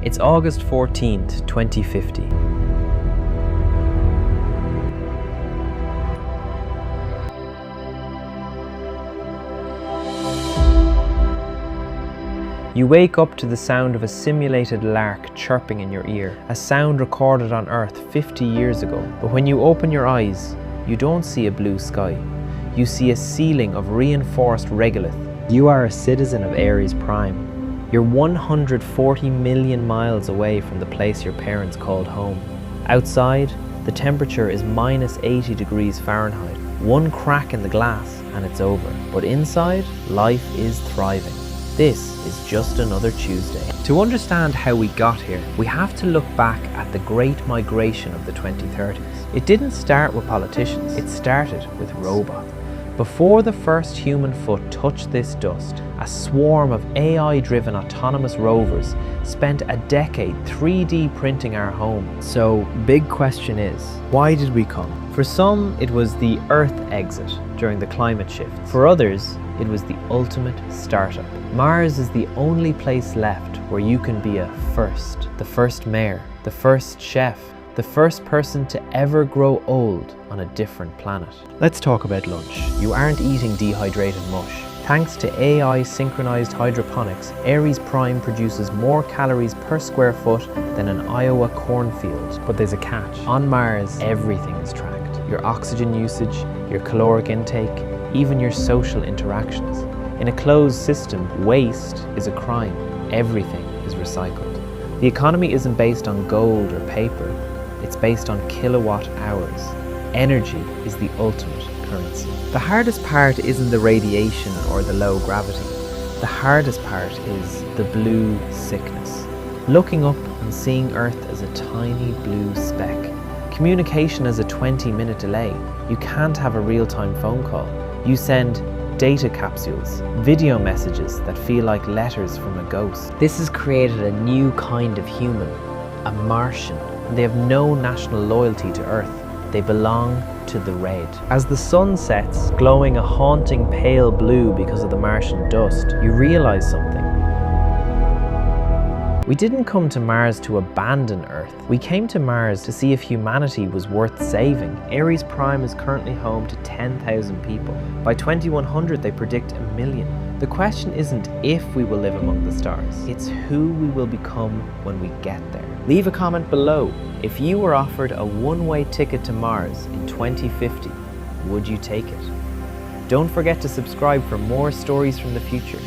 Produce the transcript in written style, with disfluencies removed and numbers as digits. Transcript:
It's August 14th, 2050. You wake up to the sound of a simulated lark chirping in your ear, a sound recorded on Earth 50 years ago. But when you open your eyes, you don't see a blue sky. You see a ceiling of reinforced regolith. You are a citizen of Aries Prime. You're 140 million miles away from the place your parents called home. Outside, the temperature is minus 80 degrees Fahrenheit. One crack in the glass and it's over. But inside, life is thriving. This is just another Tuesday. To understand how we got here, we have to look back at the Great Migration of the 2030s. It didn't start with politicians, it started with robots. Before the first human foot touched this dust, a swarm of AI-driven autonomous rovers spent a decade 3D printing our home. So, big question is, why did we come? For some, it was the Earth exit during the climate shift. For others, it was the ultimate startup. Mars is the only place left where you can be a first. The first mayor, the first chef, the first person to ever grow old on a different planet. Let's talk about lunch. You aren't eating dehydrated mush. Thanks to AI synchronized hydroponics, Aries Prime produces more calories per square foot than an Iowa cornfield. But there's a catch. On Mars, everything is tracked. Your oxygen usage, your caloric intake, even your social interactions. In a closed system, waste is a crime. Everything is recycled. The economy isn't based on gold or paper. It's based on kilowatt hours. Energy is the ultimate currency. The hardest part isn't the radiation or the low gravity. The hardest part is the blue sickness. Looking up and seeing Earth as a tiny blue speck. Communication has a 20-minute delay. You can't have a real-time phone call. You send data capsules, video messages that feel like letters from a ghost. This has created a new kind of human, a Martian. They have no national loyalty to Earth. They belong to the red. As the sun sets, glowing a haunting pale blue because of the Martian dust, you realize something. We didn't come to Mars to abandon Earth. We came to Mars to see if humanity was worth saving. Aries Prime is currently home to 10,000 people. By 2100, they predict 1 million. The question isn't if we will live among the stars, it's who we will become when we get there. Leave a comment below. If you were offered a one-way ticket to Mars in 2050, would you take it? Don't forget to subscribe for more stories from the future.